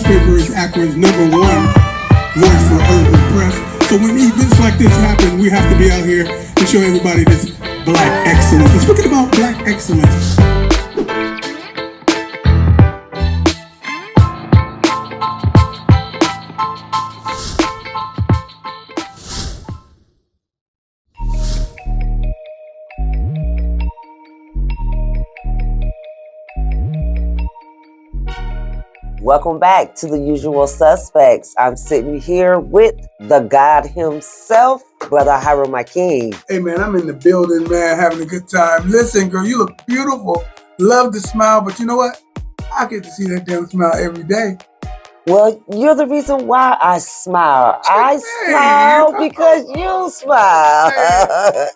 newspaper is Akron's #1 voice for urban press. So when events like this happen, we have to be out here to show everybody this black excellence. And speaking about black excellence, welcome back to The Usual Suspects. I'm sitting here with the God himself, Brother Hiram, my king. Hey man, I'm in the building, man, having a good time. Listen, girl, you look beautiful. Love to smile, but you know what? I get to see that damn smile every day. Well, you're the reason why I smile. I smile because you smile.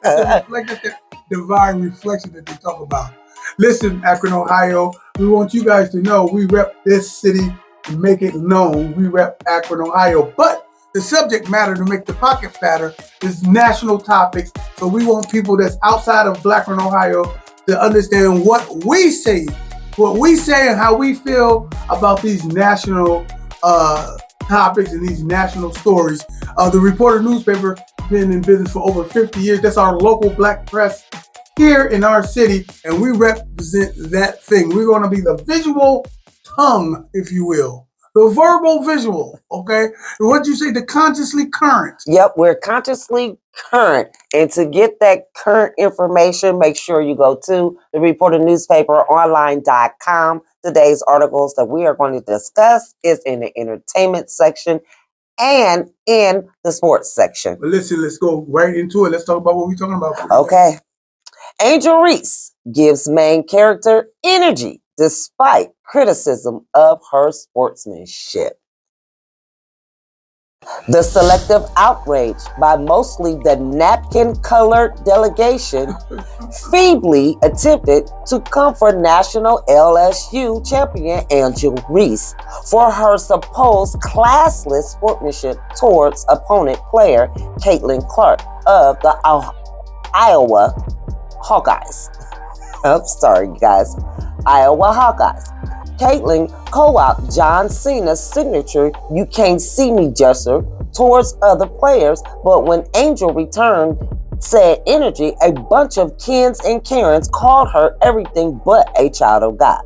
That's that divine reflection that they talk about. Listen, Akron, Ohio, we want you guys to know we rep this city and make it known. We rep Akron, Ohio. But the subject matter to make the pocket fatter is national topics. So we want people that's outside of Akron, Ohio to understand what we say and how we feel about these national topics and these national stories. The Reporter newspaper has been in business for over 50 years. That's our local black press here in our city, and we represent that thing. We're going to be the visual tongue, if you will. The verbal visual, okay? And what you say, the consciously current. Yep, we're consciously current. And to get that current information, make sure you go to the Reporter newspaper online.com. Today's articles that we are going to discuss is in the entertainment section and in the sports section. But listen, let's go right into it. Let's talk about what we're talking about. Okay. Angel Reese gives main character energy despite criticism of her sportsmanship. The selective outrage by mostly the napkin-colored delegation feebly attempted to comfort national LSU champion Angel Reese for her supposed classless sportsmanship towards opponent player Caitlin Clark of the Iowa Hawkeyes. I'm sorry, guys. Iowa Hawkeyes. Caitlin co-opted John Cena's signature "You Can't See Me" gesture towards other players, but when Angel returned said energy, a bunch of Kens and Karens called her everything but a child of God.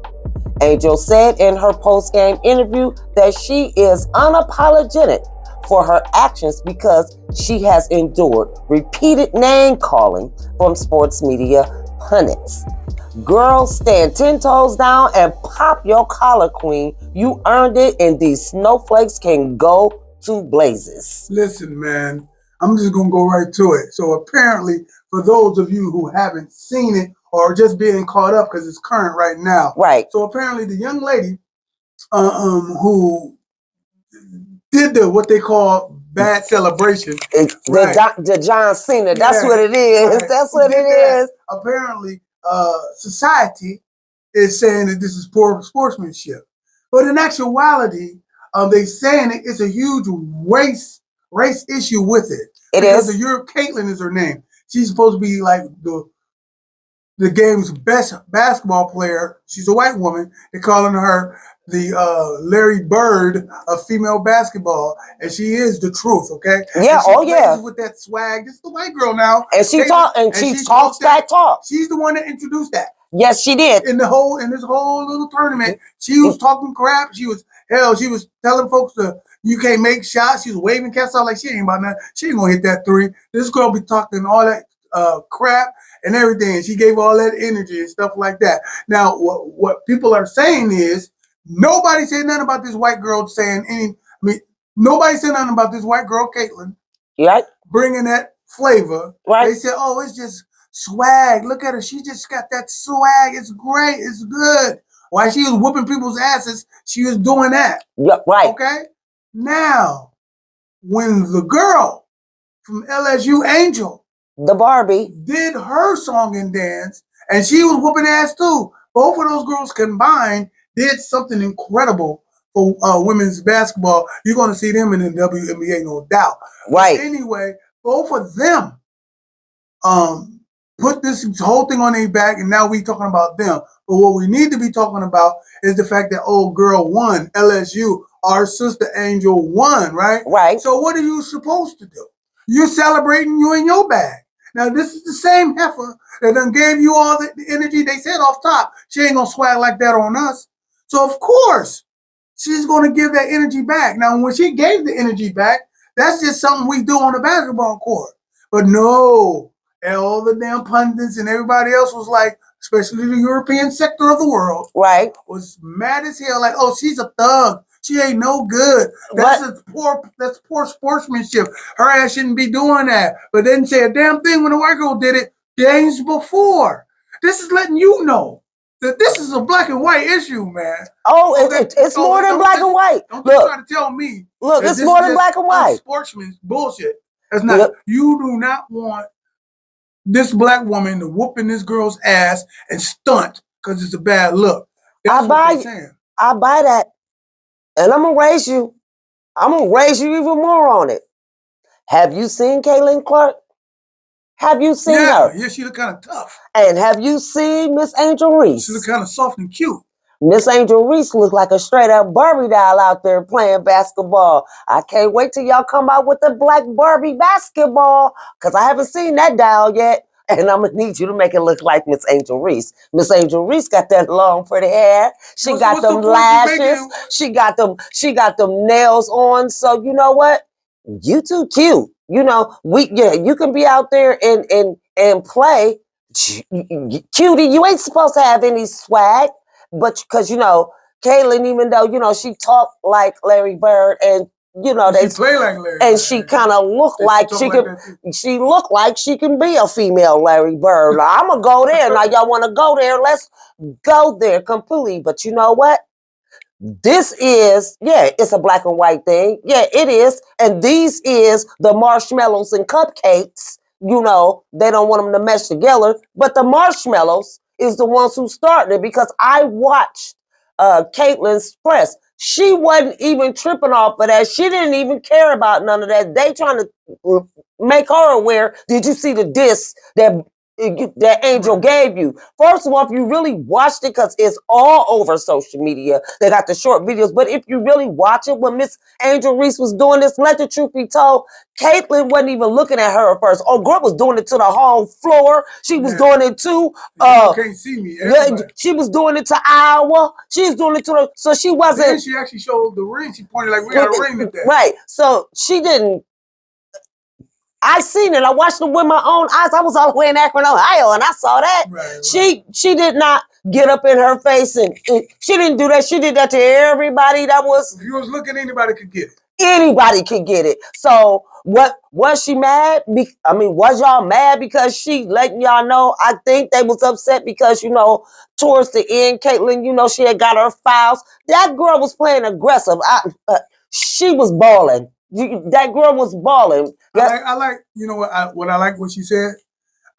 Angel said in her post-game interview that she is unapologetic for her actions because she has endured repeated name-calling from sports media pundits. Girls, stand 10 toes down and pop your collar, queen. You earned it, and these snowflakes can go to blazes. Listen, man, I'm just going to go right to it. So apparently, for those of you who haven't seen it or just being caught up because it's current right now. Right. So apparently the young lady who did what they call bad celebration. The John Cena, that's what it is. Right. That's what it is. Apparently, society is saying that this is poor sportsmanship. But in actuality, they saying it's a huge race issue with it. It because is. Caitlin is her name. She's supposed to be like the game's best basketball player. She's a white woman. They're calling her the Larry Bird of female basketball, and she is the truth. Okay. Yeah. And with that swag. This is the white girl now. And she talks that talk. She's the one that introduced that. Yes, she did. In this whole little tournament, she was talking crap. She was telling folks you can't make shots. She was waving cats out like she ain't about nothing. She ain't gonna hit that three. This girl be talking all that crap and everything. She gave all that energy and stuff like that. Now, what people are saying is nobody said nothing about this white girl nobody said nothing about this white girl, Caitlin. Right. Bringing that flavor. Right. They said, oh, it's just swag. Look at her. She just got that swag. It's great. It's good. While she was whooping people's asses, she was doing that. Yep, right. Okay? Now, when the girl from LSU, Angel, the Barbie, did her song and dance, and she was whooping ass too. Both of those girls combined did something incredible for women's basketball. You're going to see them in the WNBA, no doubt. Right. But anyway, both of them put this whole thing on their back, and now we talking about them. But what we need to be talking about is the fact that old girl won, LSU, our sister Angel won, right? Right. So what are you supposed to do? You're celebrating you in your bag. Now this is the same heifer that done gave you all the energy. They said off top, she ain't gonna swag like that on us. So of course, she's gonna give that energy back. Now when she gave the energy back, that's just something we do on the basketball court. But no, all the damn pundits and everybody else was like, especially the European sector of the world, Right. was mad as hell. Like, oh, she's a thug. She ain't no good. That's What? a poor. That's poor sportsmanship. Her ass shouldn't be doing that. But they didn't say a damn thing when the white girl did it games before. This is letting you know that this is a black and white issue, man. Oh, Okay, it's so more than don't black just, and white. don't just Look, try to tell me look, that it's this more is than just black and white. unsportsman bullshit. That's not. Look, You do not want this black woman to whoop in this girl's ass and stunt because it's a bad look. I That's what they're buy, saying. I buy that, and I'm gonna raise you. I'm gonna raise you even more on it. Have you seen Caitlin Clark? Have you seen Yeah, her? yeah, she look kind of tough. And have you seen Miss Angel She look Reese? kind of soft and cute. Miss Angel Reese look like a straight up Barbie doll out there playing basketball. I can't wait till y'all come out with the black Barbie basketball because I haven't seen that doll yet. And I'm gonna need you to make it look like Miss Angel Reese. Miss Angel Reese got that long pretty hair. She got What's the them point you lashes. making? She got them nails on. So you know what? You too cute. You know, you can be out there and play. Cutie, you ain't supposed to have any swag. But because Caitlin, even though she talked like Larry Bird, and And she play like Larry. and she kind of looked And she like talk she like could. that too. She looked like she can be a female Larry Bird. Now, I'm gonna go there. Now y'all want to go there? Let's go there completely. But you know what? This is, it's a black and white thing. Yeah, it is. And these is the marshmallows and cupcakes. They don't want them to mesh together. But the marshmallows is the ones who started it because I watched Caitlin's press. She wasn't even tripping off of that. She didn't even care about none of that. They trying to make her aware. Did you see the disc that Angel gave you? First of all, if you really watched it, because it's all over social media, they got the short videos. But if you really watch it, when Miss Angel Reese was doing this, let the truth be told, Caitlin wasn't even looking at her at first. Oh, girl was doing it to the whole floor. She was doing it to you can't see me. Everybody. she was doing it to Iowa. She was doing it to the, so she wasn't. Then she actually showed the ring. She pointed like we got a ring today. Right. So she didn't. I seen it. I watched it with my own eyes. I was all the way in Akron, Ohio, and I saw that. Right. She did not get up in her face and she didn't do that. She did that to everybody that was. If you was looking, anybody could get it. Anybody could get it. So what was she mad? Was y'all mad because she letting y'all know? I think they was upset because towards the end, Caitlin, she had got her fouls. That girl was playing aggressive. She was balling. That girl was balling. I like what I like what she said.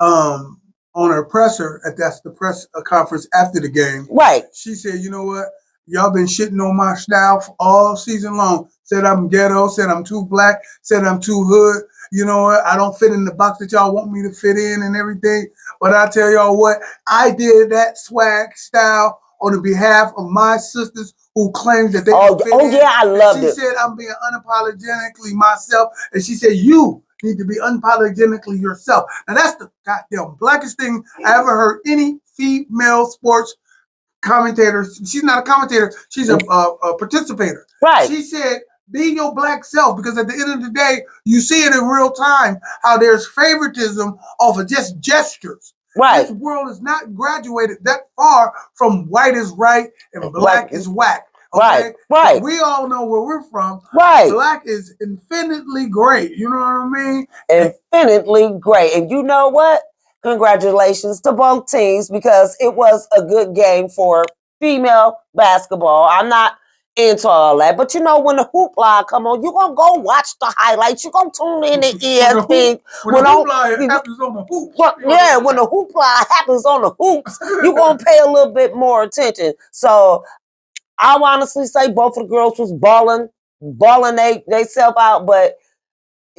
On her presser that's the press conference after the game. Right. She said, you know what? Y'all been shitting on my style for all season long. Said I'm ghetto, said I'm too black, said I'm too hood. You know what? I don't fit in the box that y'all want me to fit in and everything. But I tell y'all what, I did that swag style on the behalf of my sisters who claimed that they don't fit in. Yeah, I loved it. She said I'm being unapologetically myself. And she said, you need to be unapologetically yourself. Now that's the goddamn blackest thing I ever heard any female sports commentator. She's not a commentator. She's a participator. Right. She said, be your black self, because at the end of the day, you see it in real time how there's favoritism off of just gestures. Right. This world is not graduated that far from white is right and black is whack. Okay? Right. We all know where we're from. Right. Black is infinitely great. You know what I mean? Infinitely great. And you know what? Congratulations to both teams because it was a good game for female basketball. I'm not into all that. But when the hoopla come on, you're going to go watch the highlights. You're going to tune in to ESPN. When the hoopla happens on the hoops. When the hoopla happens on the hoops, you're going to pay a little bit more attention. So I'll honestly say both of the girls was balling they self out, but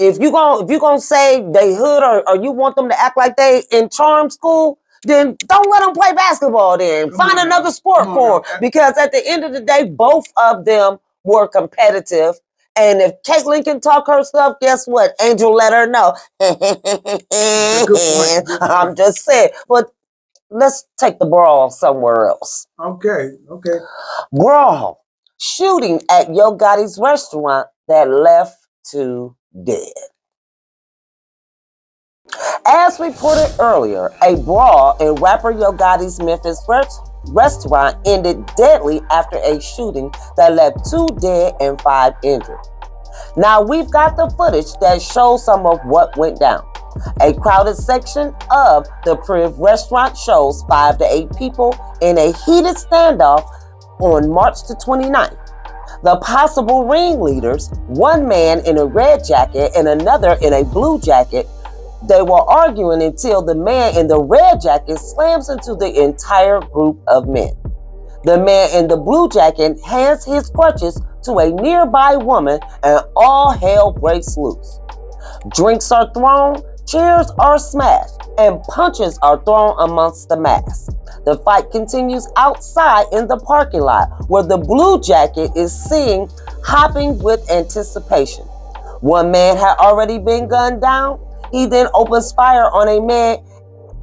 if you gonna say they hood or you want them to act like they in charm school, then don't let them play basketball. Then find another sport for them, because at the end of the day, both of them were competitive. And if Caitlyn can talk her stuff, guess what? Angel let her know. Good point. I'm just saying. But let's take the brawl somewhere else. Okay. Brawl. Shooting at Yo Gotti's restaurant that left 2 dead. As reported earlier, a brawl in rapper Yo Gotti's Memphis restaurant ended deadly after a shooting that left 2 dead and 5 injured. Now we've got the footage that shows some of what went down. A crowded section of the Priv restaurant shows 5 to 8 people in a heated standoff on March the 29th. The possible ringleaders, one man in a red jacket and another in a blue jacket, they were arguing until the man in the red jacket slams into the entire group of men. The man in the blue jacket hands his crutches to a nearby woman and all hell breaks loose. Drinks are thrown, chairs are smashed, and punches are thrown amongst the mass. The fight continues outside in the parking lot where the blue jacket is seen hopping with anticipation. One man had already been gunned down. He then opens fire on a man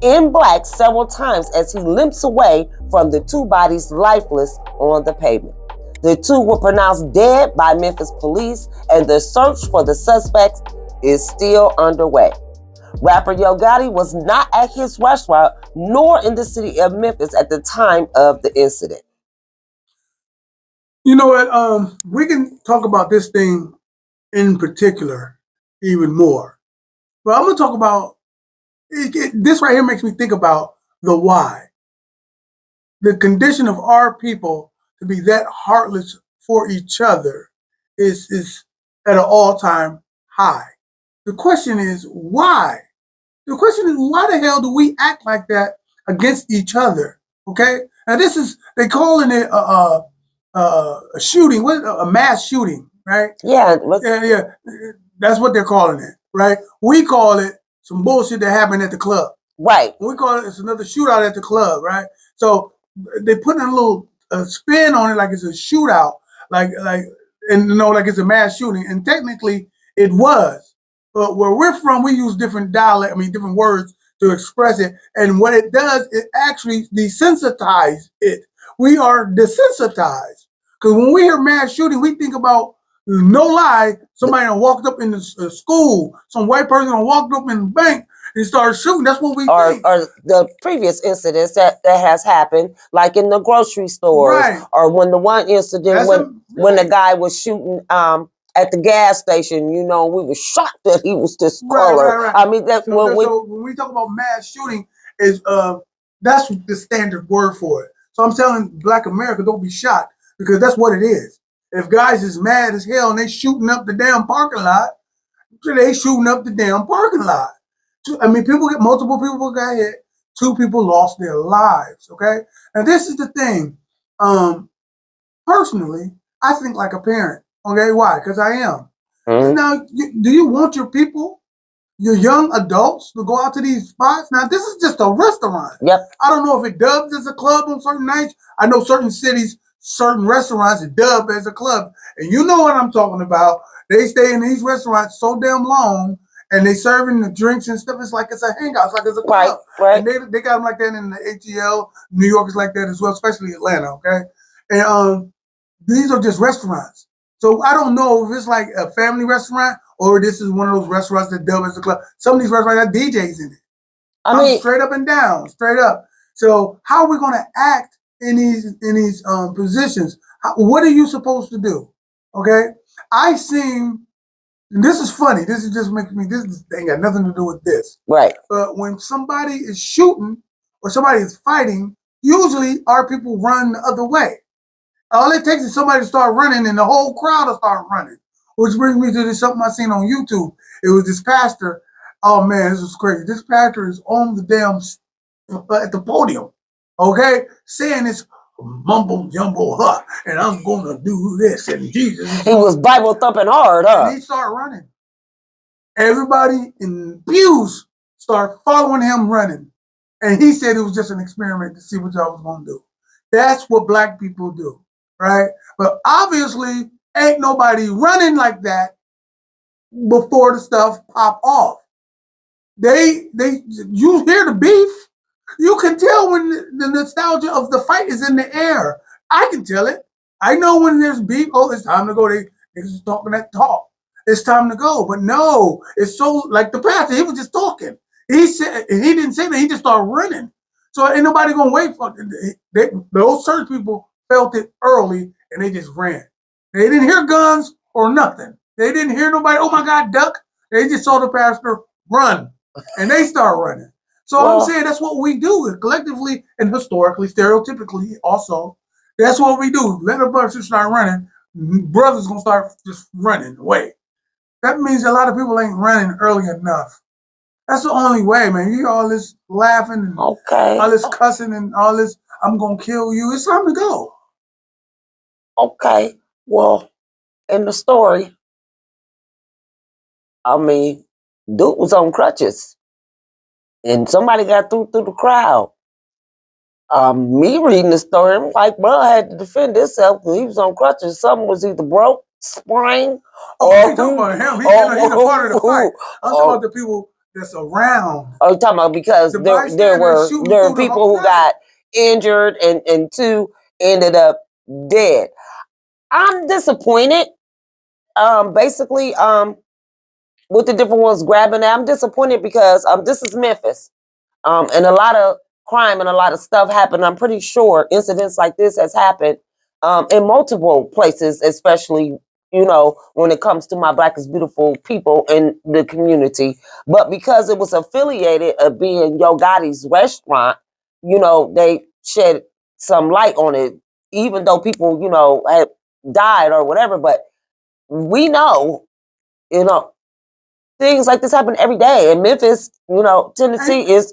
in black several times as he limps away from the 2 bodies lifeless on the pavement. The 2 were pronounced dead by Memphis police, and the search for the suspects is still underway. Rapper Yo Gotti was not at his restaurant nor in the city of Memphis at the time of the incident. You know what? We can talk about this thing in particular even more. But I'm going to talk about this right here makes me think about the why. The condition of our people to be that heartless for each other is at an all-time high. The question is why? The question is why the hell do we act like that against each other? Okay? Now they calling it a shooting, a mass shooting, right? Yeah. Yeah. That's what they're calling it, right? We call it some bullshit that happened at the club. Right. We call it's another shootout at the club, right? So they putting a little spin on it like it's a shootout, like it's a mass shooting, and technically it was. But where we're from, we use different different words to express it, and what it does, it actually desensitizes it. We are desensitized because when we hear mass shooting, we think about, no lie, somebody walked up in the school, some white person walked up in the bank and started shooting. That's what we think. Or the previous incidents that has happened, like in the grocery stores, right. Or when the one incident when the guy was shooting at the gas station, we were shocked that he was this color. Right. I mean, so when we talk about mass shooting, is that's the standard word for it. So I'm telling Black America, don't be shocked, because that's what it is. If guys is mad as hell and they shooting up the damn parking lot, they shooting up the damn parking lot. Multiple people got hit. 2 people lost their lives. Okay, and this is the thing. Personally, I think like a parent. Okay, why? Because I am. Mm-hmm. Now, do you want your people, your young adults, to go out to these spots? Now, this is just a restaurant. Yep. I don't know if it dubs as a club on certain nights. I know certain cities, certain restaurants dub as a club, and you know what I'm talking about. They stay in these restaurants so damn long, and they serving the drinks and stuff. It's like it's a hangout. It's like it's a club. Right. And they got them like that in the ATL. New York is like that as well, especially Atlanta. Okay, and these are just restaurants. So I don't know if it's like a family restaurant or this is one of those restaurants that dub as a club. Some of these restaurants have DJs in it. I mean, straight up and down, straight up. So how are we going to act in these positions? What are you supposed to do? Okay, and this is funny. This is just making me. This ain't got nothing to do with this. Right. But when somebody is shooting or somebody is fighting, usually our people run the other way. All it takes is somebody to start running, and the whole crowd will start running. Which brings me to something I seen on YouTube. It was this pastor. Oh man, this was crazy. This pastor is on the damn at the podium, okay, saying this mumble jumble, and I'm gonna do this, and Jesus. He was Bible thumping hard, And he started running, Everybody in pews started following him running. And he said it was just an experiment to see what y'all was going to do. That's what black people do, right? But obviously, ain't nobody running like that before the stuff pop off. You hear the beef. You can tell when the nostalgia of the fight is in the air. I can tell it. I know when there's beef. Oh, it's time to go. They just talking that talk. It's time to go. But no, it's so like the pastor. He was just talking. He said he didn't say that. He just started running. So ain't nobody gonna wait for it. Those church people felt it early and they just ran. They didn't hear guns or nothing. They didn't hear nobody. Oh my God, duck! They just saw the pastor run, and they start running. So I'm saying that's what we do collectively and historically, stereotypically. Also, that's what we do. Let a person start running. Brothers gonna start just running away. That means a lot of people ain't running early enough. That's the only way, man. You hear all this laughing and all this cussing and all this, I'm going to kill you. It's time to go. Okay. Well, in the story, I mean, dude was on crutches. And somebody got through the crowd. Me reading the story, I'm like, bro, I had to defend himself because he was on crutches. Something was either broke, sprained, or I ain't talking about him. He's a part of the fight. I'm talking about the people that's around. Oh, you're talking about because there were people who got injured and two ended up dead. I'm disappointed. Basically, with the different ones grabbing that, I'm disappointed because this is Memphis. And a lot of crime and a lot of stuff happened. I'm pretty sure incidents like this has happened in multiple places, especially, you know, when it comes to my Black is Beautiful people in the community. But because it was affiliated of being Yo Gotti's restaurant, you know, they shed some light on it, even though people, you know, had died or whatever. But we know, you know, things like this happen every day. In Memphis, you know, Tennessee is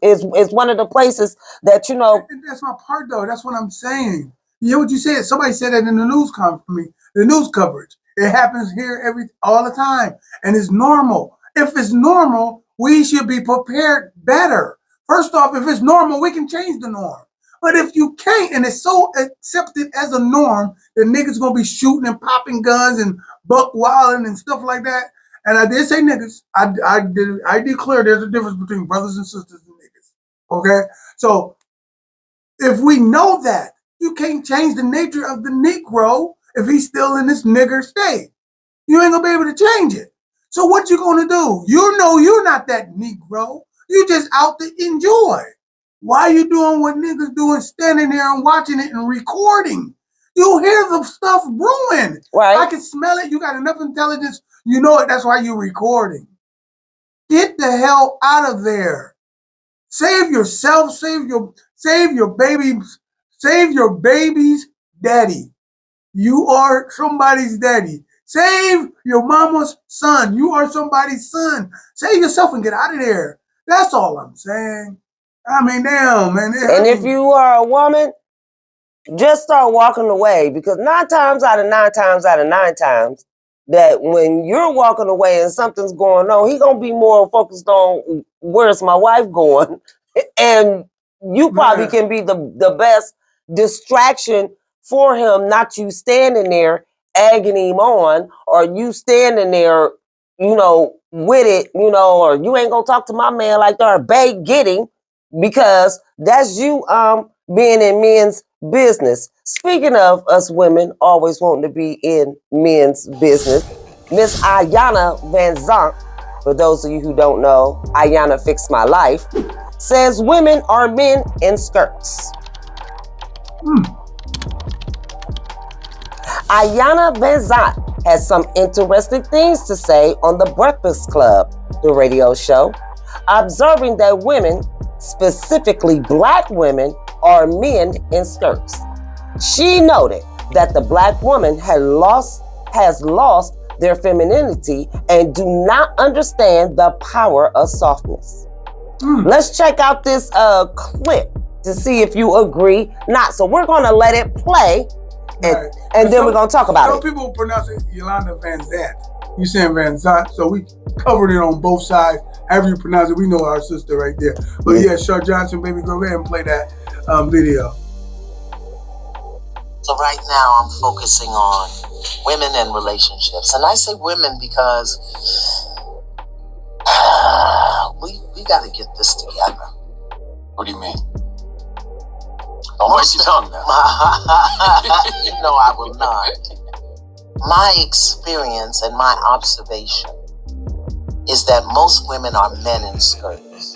one of the places that, you know. And that's my part, though. That's what I'm saying. You know what you said? Somebody said that in the news the news coverage. It happens here all the time, and it's normal. If it's normal, we should be prepared better. First off, if it's normal, we can change the norm. But if you can't, and it's so accepted as a norm that niggas gonna be shooting and popping guns and buck wilding and stuff like that. And I did say niggas. I declare there's a difference between brothers and sisters and niggas. Okay? So if we know that, you can't change the nature of the Negro if he's still in this nigger state. You ain't gonna be able to change it. So what you gonna do? You know you're not that Negro. You just out to enjoy. Why you doing what niggas doing, standing there and watching it and recording? You hear the stuff brewing. Right. I can smell it. You got enough intelligence. You know it. That's why you're recording. Get the hell out of there. Save yourself. Save your baby's daddy. You are somebody's daddy. Save your mama's son. You are somebody's son. Save yourself and get out of there. That's all I'm saying. I mean, damn, man. And if you are a woman, just start walking away, because 9 times out of 9 times that when you're walking away and something's going on, he gonna be more focused on where's my wife going, and you probably can be the best distraction for him, not you standing there egging him on, or you standing there, you know, with it, you know, or you ain't gonna talk to my man like they're bait getting, because that's you being in men's business. Speaking of us women always wanting to be in men's business, Miss Ayana Van Zandt, for those of you who don't know, Ayana Fixed My Life, says women are men in skirts. Ayana Van Zandt has some interesting things to say on The Breakfast Club, the radio show, observing that women, specifically Black women, are men in skirts. She noted that the Black woman has lost their femininity and do not understand the power of softness. Let's check out this clip to see if you agree not. So we're going to let it play, and then we're going to talk about it. Some people pronounce it Yolanda Van Zandt. You saying Van Zant, so we covered it on both sides. However you pronounce it, we know our sister right there. But yeah, Shar Johnson, baby, go ahead and play that video. So right now I'm focusing on women and relationships. And I say women because we got to get this together. What do you mean? Don't bite your tongue now. No, I will not. My experience and my observation is that most women are men in skirts.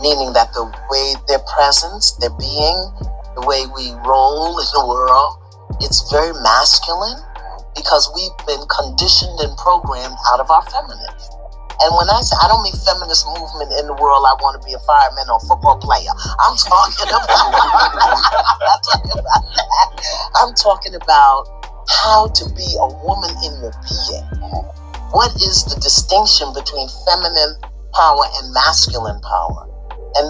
Meaning that the way their presence, their being, the way we roll in the world, it's very masculine because we've been conditioned and programmed out of our feminine. And when I say, I don't mean feminist movement in the world, I want to be a fireman or a football player. I'm talking about, I'm talking about how to be a woman in your being. What is the distinction between feminine power and masculine power? And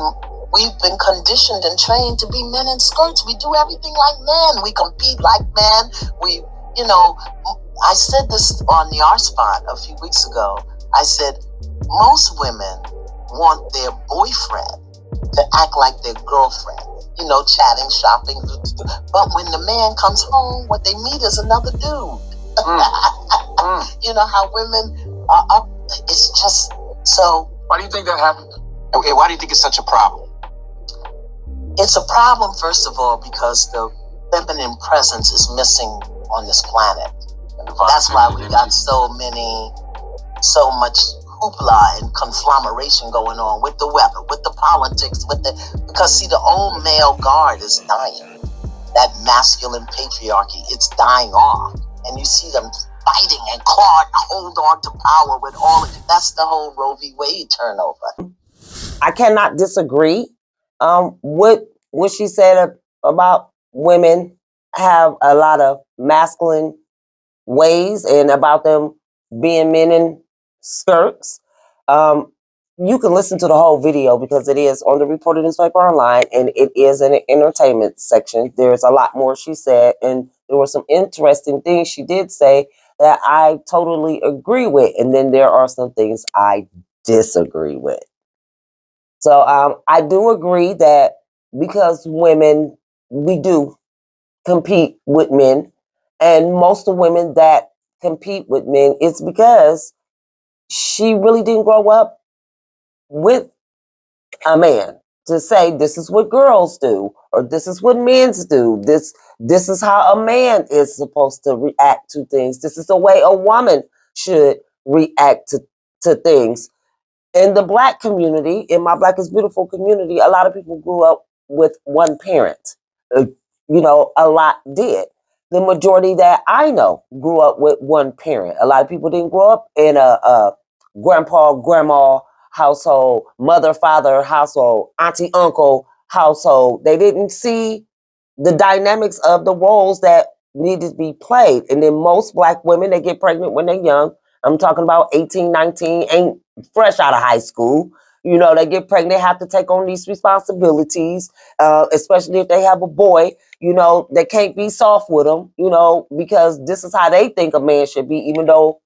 we've been conditioned and trained to be men in skirts. We do everything like men. We compete like men. I said this on the R Spot a few weeks ago. I said, most women want their boyfriend to act like their girlfriend, chatting, shopping. But when the man comes home, what they meet is another dude. You know how women are up. It's just so. Why do you think that happened? Okay, why do you think it's such a problem? It's a problem, first of all, because the feminine presence is missing on this planet. That's why we got so much hoopla and conglomeration going on with the weather, with the politics, because see, the old male guard is dying. That masculine patriarchy, it's dying off. And you see them fighting and clawing to hold on to power with all of it. That's the whole Roe v. Wade turnover. I cannot disagree with what she said about women have a lot of masculine ways and about them being men in skirts. You can listen to the whole video because it is on the Reporter Newspaper Online and it is in the entertainment section. There's a lot more she said, and there were some interesting things she did say that I totally agree with, and then there are some things I disagree with. So I do agree that because women, we do compete with men, and most of women that compete with men, it's because she really didn't grow up with a man to say this is what girls do or this is what men do. This is how a man is supposed to react to things. This is the way a woman should react to things. In the Black community, in my Black is Beautiful community, a lot of people grew up with one parent. A lot did. The majority that I know grew up with one parent. A lot of people didn't grow up in a grandpa, grandma household, mother, father household, auntie, uncle household. They didn't see the dynamics of the roles that needed to be played. And then most Black women, they get pregnant when they're young. I'm talking about 18, 19, ain't fresh out of high school. They get pregnant, they have to take on these responsibilities, especially if they have a boy. They can't be soft with them, because this is how they think a man should be, even though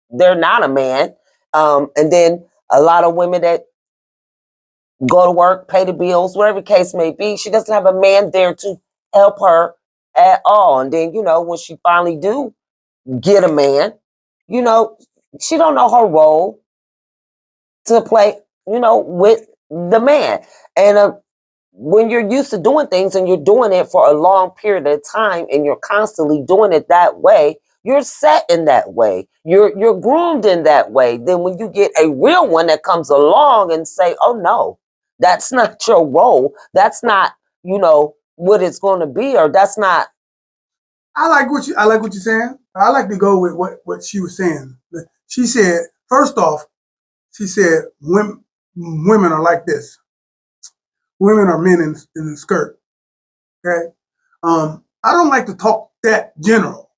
they're not a man. And then a lot of women that go to work, pay the bills, whatever the case may be, she doesn't have a man there to help her at all. And then, when she finally do get a man, she don't know her role to play, with the man. And when you're used to doing things and you're doing it for a long period of time and you're constantly doing it that way, you're set in that way. You're groomed in that way. Then when you get a real one that comes along and say, "Oh no, that's not your role. That's not, what it's going to be, or that's not." I like what you're saying. I like to go with what she was saying. She said, first off, she said women are like this. Women are men in the skirt. Okay. I don't like to talk that general.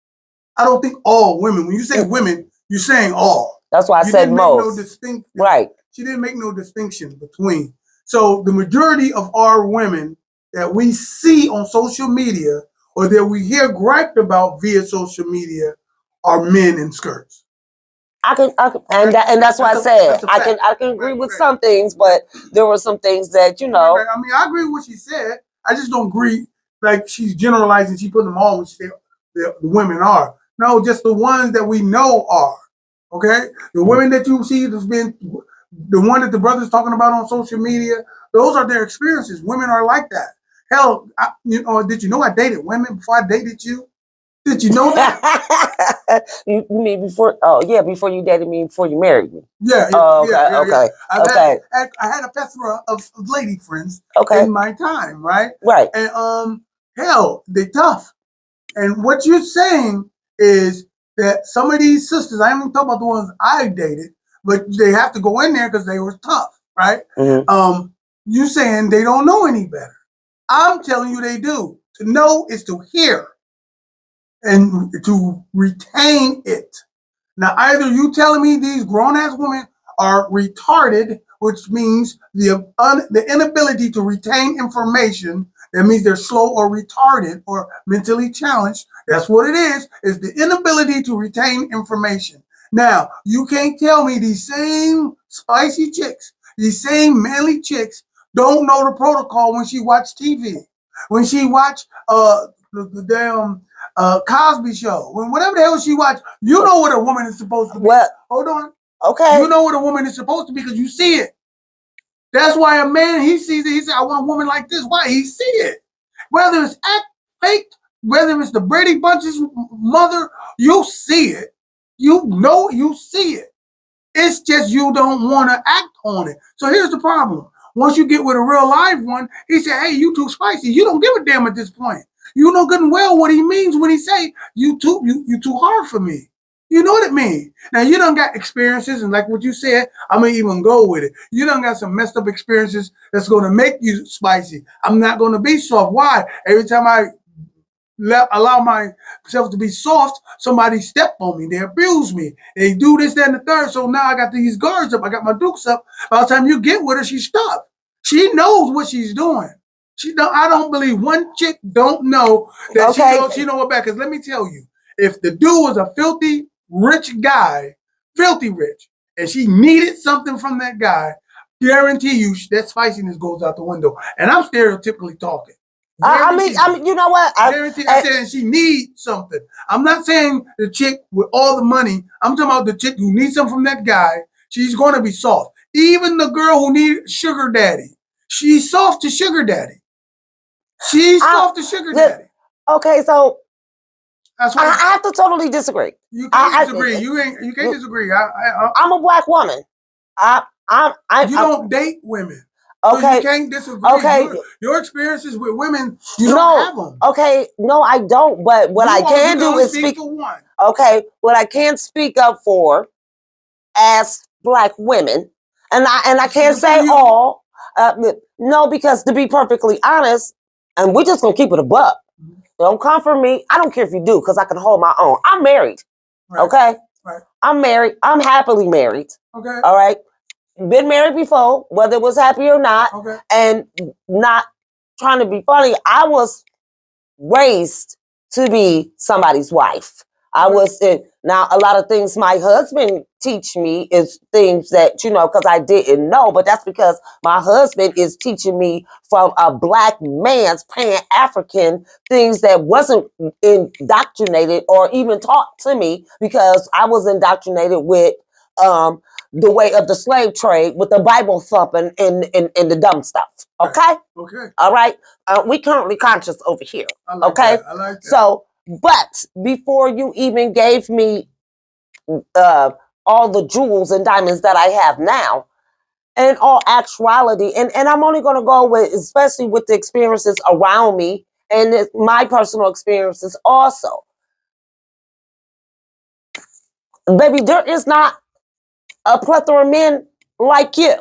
I don't think all women. When you say women, you're saying all. That's why I said most. No distinction. Right. She didn't make no distinction between. So the majority of our women that we see on social media or that we hear griped about via social media are men in skirts. and that's why I said I can agree with some things, but there were some things that Right. I mean, I agree with what she said. I just don't agree. Like she's generalizing, she putting them all, which the women are. No, just the ones that we know are. Okay, the women that you see that's been the one that the brother's talking about on social media. Those are their experiences. Women are like that. Hell, did you know I dated women before I dated you? Did you know that? You mean before? Oh yeah, before you dated me, before you married me. Yeah, Oh, okay, okay, okay. I had a plethora of lady friends Okay. in my time, right? Right. And hell, they tough. And what you're saying is that some of these sisters, I ain't talking about the ones I dated, but they have to go in there because they were tough, right? Mm-hmm. You saying they don't know any better. I'm telling you they do. To know is to hear and to retain it. Now, either you telling me these grown ass women are retarded, which means the inability to retain information. That means they're slow or retarded or mentally challenged. That's what it is the inability to retain information. Now, you can't tell me these same spicy chicks, these same manly chicks don't know the protocol when she watch TV, when she watch the damn Cosby Show, when whatever the hell she watched, you know what a woman is supposed to be. What? Hold on. Okay. You know what a woman is supposed to be because you see it. That's why a man, he sees it. He said, I want a woman like this. Why? He see it. Whether it's faked, whether it's the Brady Bunch's mother, you see it. You know you see it. It's just you don't want to act on it. So here's the problem. Once you get with a real live one, he said, hey, you too spicy. You don't give a damn at this point. You know good and well what he means when he say you too hard for me. You know what it means. Now you done got experiences, and like what you said, I'm gonna even go with it. You done got some messed up experiences that's gonna make you spicy. I'm not gonna be soft. Why? Every time I allow myself to be soft, somebody step on me, they abuse me, they do this, that, and the third. So now I got these guards up, I got my dukes up. By the time you get with her, she's stuck. She knows what she's doing. I don't believe one chick don't know that she know what back. Because let me tell you, if the dude was a filthy rich guy, filthy rich, and she needed something from that guy, guarantee you that spiciness goes out the window. And I'm stereotypically talking. I mean, you know what? I said she needs something. I'm not saying the chick with all the money. I'm talking about the chick who needs something from that guy. She's going to be soft. Even the girl who needs sugar daddy, she's soft to sugar daddy. She's soft to sugar daddy. Okay, so that's why I have to totally disagree. You can't disagree. You can't disagree. I'm a black woman. You don't date women. Okay. So you can't disagree. Okay. Your experiences with women, you don't have them. Okay, no, I don't. But what I can do is speak for one. Okay, what I can speak up for as black women, and I can't say all. No, because to be perfectly honest, and we're just gonna keep it a buck. Don't come for me. I don't care if you do, because I can hold my own. I'm married. Right. Okay? Right. I'm married. I'm happily married. Okay. All right. Been married before, whether it was happy or not. Okay. And not trying to be funny. I was raised to be somebody's wife. I was in. Now, a lot of things my husband teach me is things that, because I didn't know, but that's because my husband is teaching me from a black man's Pan-African things that wasn't indoctrinated or even taught to me, because I was indoctrinated with the way of the slave trade, with the Bible thumping and the dumb stuff. Okay? Okay. All right? We currently conscious over here. I like okay? That. I like that. So, but before you even gave me all the jewels and diamonds that I have now, in all actuality, and I'm only going to go with, especially with the experiences around me and my personal experiences also. Baby, there is not a plethora of men like you.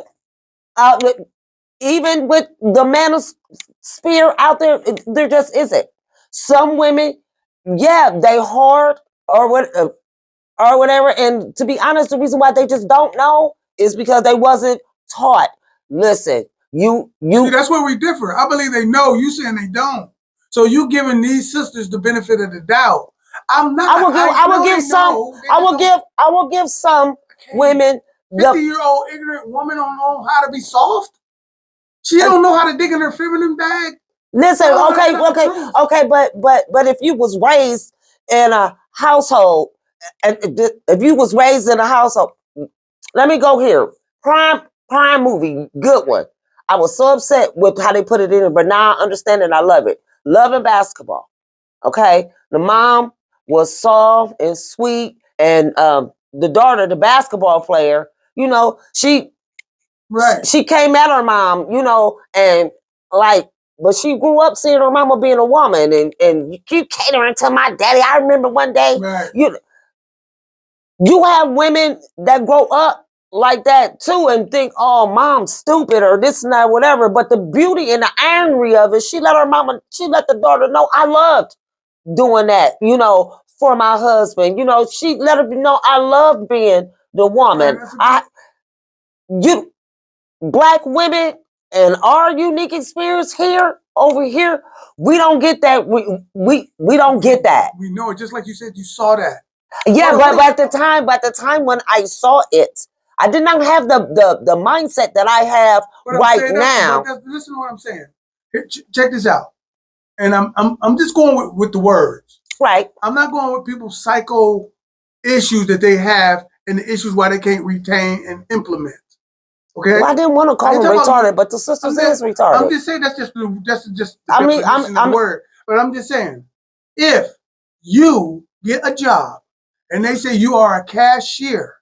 Even with the manosphere out there just isn't. Some women, yeah, they hard or whatever. And to be honest, the reason why they just don't know is because they wasn't taught. Listen, you. See, that's where we differ. I believe they know. You saying they don't. So you giving these sisters the benefit of the doubt. I'm not. I will give some women 50-year-old ignorant woman don't know how to be soft. She don't know how to dig in her feminine bag. Listen, okay, but if you was raised in a household, and if you was raised in a household, let me go here. Prime movie, good one. I was so upset with how they put it in, but now I understand it. I love it. Love and Basketball. Okay, the mom was soft and sweet, and the daughter, the basketball player, she came at her mom, and like, but she grew up seeing her mama being a woman, and you keep catering to my daddy. I remember one day, you have women that grow up like that too and think, oh, mom's stupid or this and that, whatever. But the beauty and the irony of it, she let the daughter know I loved doing that, for my husband. She let her know I love being the woman. Black women and our unique experience over here, we don't get that. We don't get that. We know it, just like you said, you saw that. Yeah, but at the time when I saw it, I did not have the mindset that I have now. Listen to what I'm saying. Here, check this out. And I'm just going with the words. Right. I'm not going with people's psycho issues that they have and the issues why they can't retain and implement. Okay. Well, I didn't want to call them retarded, but the sisters is retarded. I'm just saying that's just the definition of the word. But I'm just saying, if you get a job and they say you are a cashier,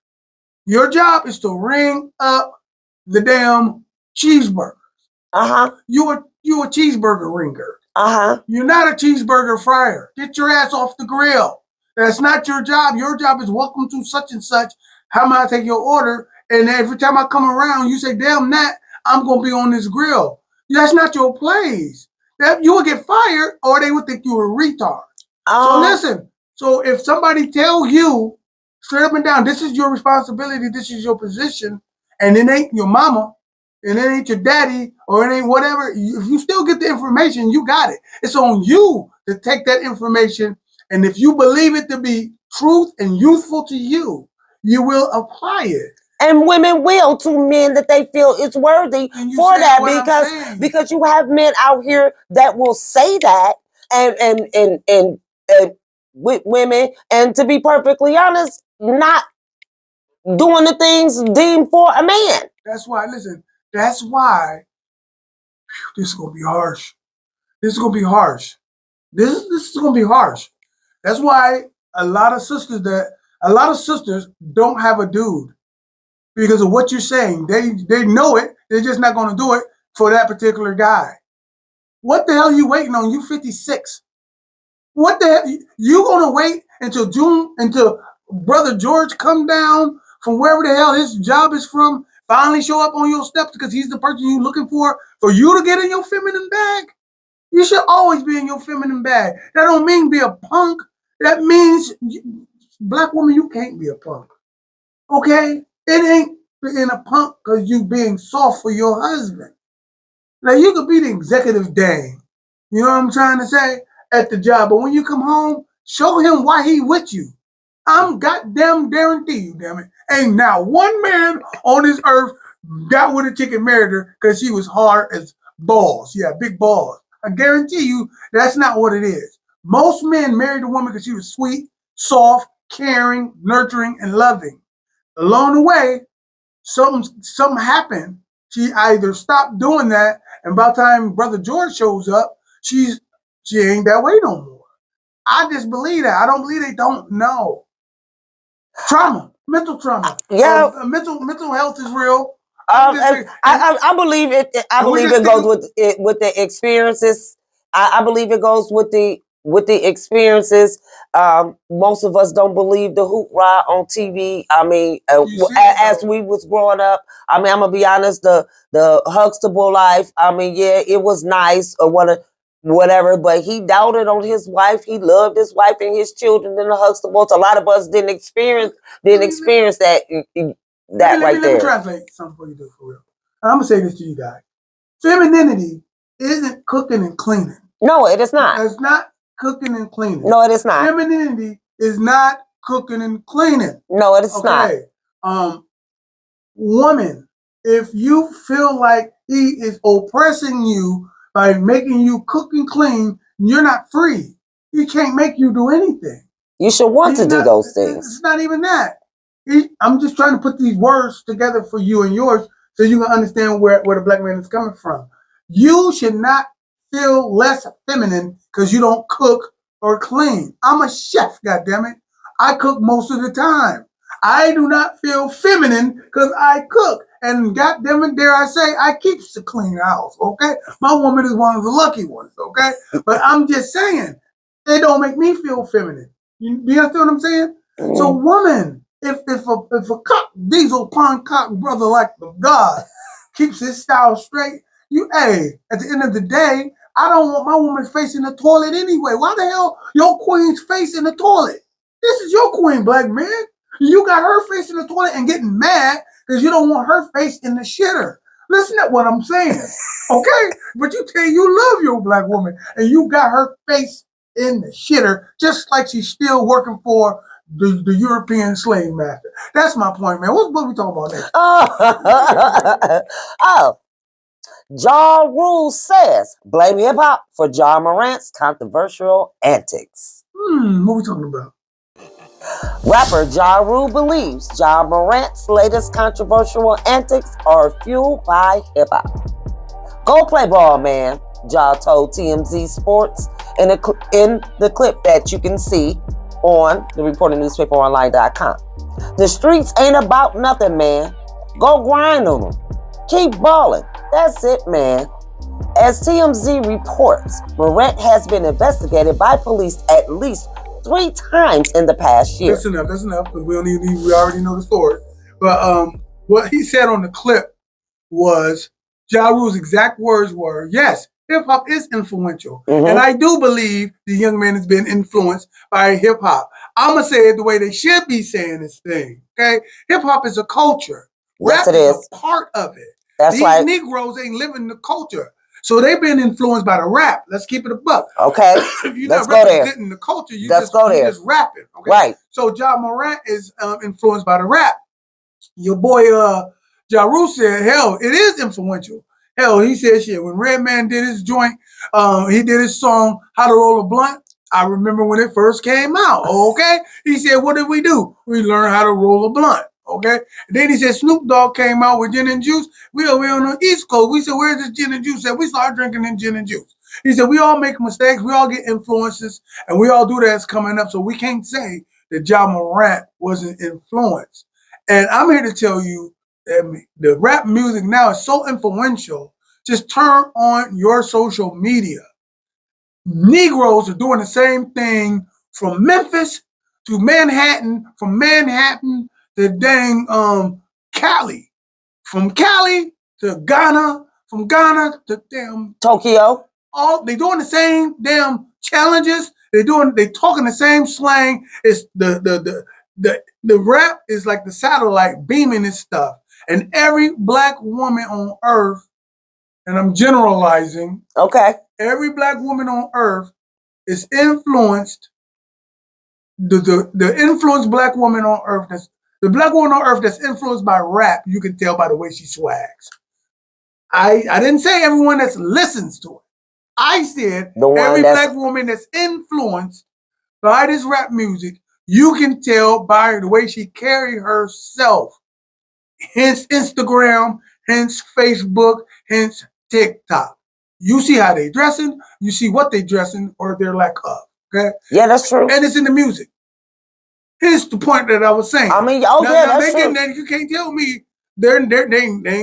your job is to ring up the damn cheeseburger. You a cheeseburger ringer. You're not a cheeseburger fryer. Get your ass off the grill. That's not your job. Your job is welcome to such and such. How may I take your order? And every time I come around, you say, damn that, I'm going to be on this grill. That's not your place. You will get fired or they would think you were a retard. So listen, so if somebody tell you straight up and down, this is your responsibility, this is your position, and it ain't your mama, and it ain't your daddy, or it ain't whatever, if you still get the information, you got it. It's on you to take that information, and if you believe it to be truth and useful to you, you will apply it. And women will to men that they feel is worthy for that, because you have men out here that will say that and with women, and to be perfectly honest, not doing the things deemed for a man. That's why, listen, that's why this is gonna be harsh. This is gonna be harsh. This is gonna be harsh. That's why a lot of sisters don't have a dude. Because of what you're saying. They know it. They're just not going to do it for that particular guy. What the hell are you waiting on? You 56. What the hell? You going to wait until Brother George come down from wherever the hell his job is from, finally show up on your steps because he's the person you're looking for you to get in your feminine bag? You should always be in your feminine bag. That don't mean be a punk. That means, black woman, you can't be a punk. Okay? It ain't being a punk because you being soft for your husband. Now, you could be the executive dame, you know what I'm trying to say, at the job. But when you come home, show him why he with you. I'm goddamn guarantee you, damn it. Ain't now one man on this earth got with a chick and married her because she was hard as balls. Yeah, big balls. I guarantee you that's not what it is. Most men married a woman because she was sweet, soft, caring, nurturing, and loving. Along the way, something happened. She either stopped doing that, and by the time Brother George shows up, she ain't that way no more. I just believe that. I don't believe they don't know. Trauma, mental trauma. Mental health is real. I believe it. I believe it goes with the experiences. I believe it goes with the experiences. Most of us don't believe the hoorah on TV. I mean, as we was growing up, I mean, I'm gonna be honest. The Huxtable life. I mean, yeah, it was nice or whatever, but he doubted on his wife. He loved his wife and his children in the Huxtables. A lot of us didn't experience that. Let me translate something for you, do for real. And I'm gonna say this to you guys: femininity isn't cooking and cleaning. No, it is not. It's not cooking and cleaning. No, it is not. Femininity is not cooking and cleaning. No, it is not. Woman, if you feel like he is oppressing you by making you cook and clean, you're not free. He can't make you do anything. You should want to do those things. It's not even that. I'm just trying to put these words together for you and yours so you can understand where the black man is coming from. You should not feel less feminine because you don't cook or clean. I'm a chef, goddammit. I cook most of the time. I do not feel feminine because I cook. And goddammit, dare I say, I keep a clean house, okay? My woman is one of the lucky ones, okay? But I'm just saying, it don't make me feel feminine. You understand what I'm saying? Mm. So, woman, if a cock, diesel pond cotton brother like the God keeps his style straight, at the end of the day, I don't want my woman facing the toilet anyway. Why the hell your queen's facing the toilet? This is your queen, black man. You got her facing the toilet and getting mad because you don't want her face in the shitter. Listen to what I'm saying, okay? But you love your black woman and you got her face in the shitter just like she's still working for the European slave master. That's my point, man. What are we talking about next? Oh. Ja Rule says, blame hip hop for Ja Morant's controversial antics. What are we talking about? Rapper Ja Rule believes Ja Morant's latest controversial antics are fueled by hip hop. Go play ball, man, Ja told TMZ Sports in the clip that you can see on the reporternewspaperonline.com. The streets ain't about nothing, man. Go grind on them. Keep balling. That's it, man. As TMZ reports, Morant has been investigated by police at least 3 times in the past year. That's enough, because we already know the story. But what he said on the clip was, Ja Rule's exact words were, yes, hip-hop is influential. Mm-hmm. And I do believe the young man has been influenced by hip-hop. I'm going to say it the way they should be saying this thing, okay? Hip-hop is a culture. Yes, Rap is a part of it. That's These right. Negroes ain't living the culture. So they've been influenced by the rap. Let's keep it a buck. Okay. If you're not representing the culture, you just rapping. Okay? Right. So Ja Morant is influenced by the rap. Your boy Ja Rule said, hell, it is influential. Hell, he said shit. When Redman did his joint, he did his song, How to Roll a Blunt. I remember when it first came out. Okay? He said, what did we do? We learned how to roll a blunt. Okay? And then he said Snoop Dogg came out with gin and juice. We on the East Coast. We said, where's this gin and juice at? We started drinking in gin and juice. He said, we all make mistakes. We all get influences. And we all do that as coming up. So we can't say that Ja Morant wasn't influenced. And I'm here to tell you that the rap music now is so influential. Just turn on your social media. Negroes are doing the same thing from Memphis to Manhattan, from Manhattan to dang Cali, from Cali to Ghana, from Ghana to damn Tokyo. All they doing the same damn challenges. They talking the same slang. It's the rap is like the satellite beaming this stuff, and every black woman on earth, and I'm generalizing. Okay. Every black woman on earth is influenced. The influenced black woman on earth the black woman on earth that's influenced by rap, you can tell by the way she swags. I didn't say everyone that listens to it. I said every black woman that's influenced by this rap music, you can tell by the way she carry herself. Hence Instagram, hence Facebook, hence TikTok. You see how they dressing, you see what they dressing or their lack of. Okay? Yeah, that's true. And it's in the music. Here's the point that I was saying. I mean, that's true. You can't tell me they ain't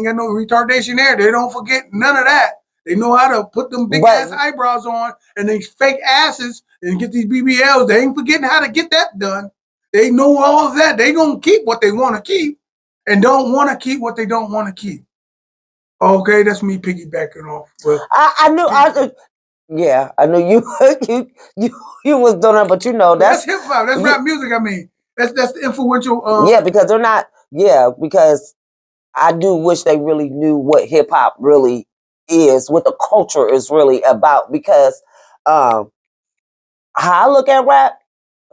got no retardation there. They don't forget none of that. They know how to put them big ass eyebrows on and they fake asses and get these BBLs. They ain't forgetting how to get that done. They know all of that. They gonna keep what they want to keep and don't want to keep what they don't want to keep. Okay, that's me piggybacking off. Well, I knew you was doing it, but that's hip hop. That's rap music. I mean, that's the influential. Because they're not. Yeah, because I do wish they really knew what hip hop really is, what the culture is really about. Because how I look at rap,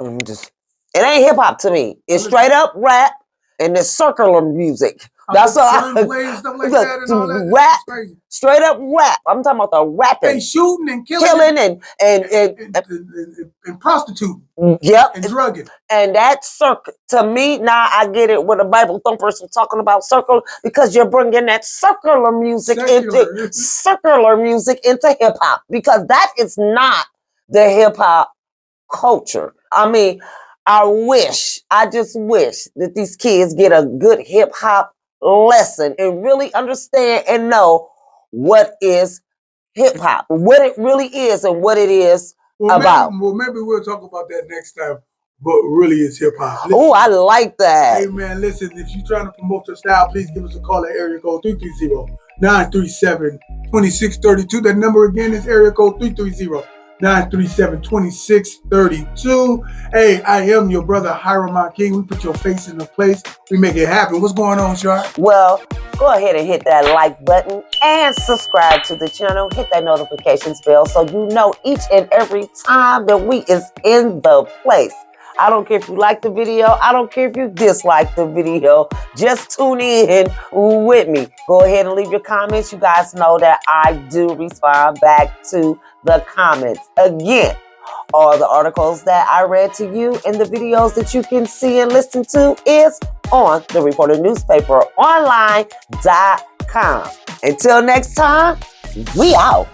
it ain't hip hop to me. It's straight up rap and it's circular music. That's all. Gunplay and stuff like that and all that. Rap, Crazy. straight up rap. I'm talking about the rapping. They shooting and killing and prostituting. Yep. And drugging. And that circle, to me, now I get it with a Bible thumpers talking about circle, because you're bringing that circular music into hip hop, because that is not the hip hop culture. I mean, I just wish that these kids get a good hip hop lesson and really understand and know what is hip hop, what it really is and what it is about. Maybe we'll talk about that next time. But really, it's hip hop. Oh, I like that. Hey man, listen, if you're trying to promote your style, please give us a call at area code 330-937-2632. That number again is area code 330-937-2632. Hey, I am your brother Hiram King. We put your face in the place. We make it happen. What's going on, Shar? Well, go ahead and hit that like button and subscribe to the channel. Hit that notifications bell so you know each and every time that we is in the place. I don't care if you like the video. I don't care if you dislike the video. Just tune in with me. Go ahead and leave your comments. You guys know that I do respond back to the comments. Again, all the articles that I read to you and the videos that you can see and listen to is on the Reporter Newspaper Online.com. Until next time, we out.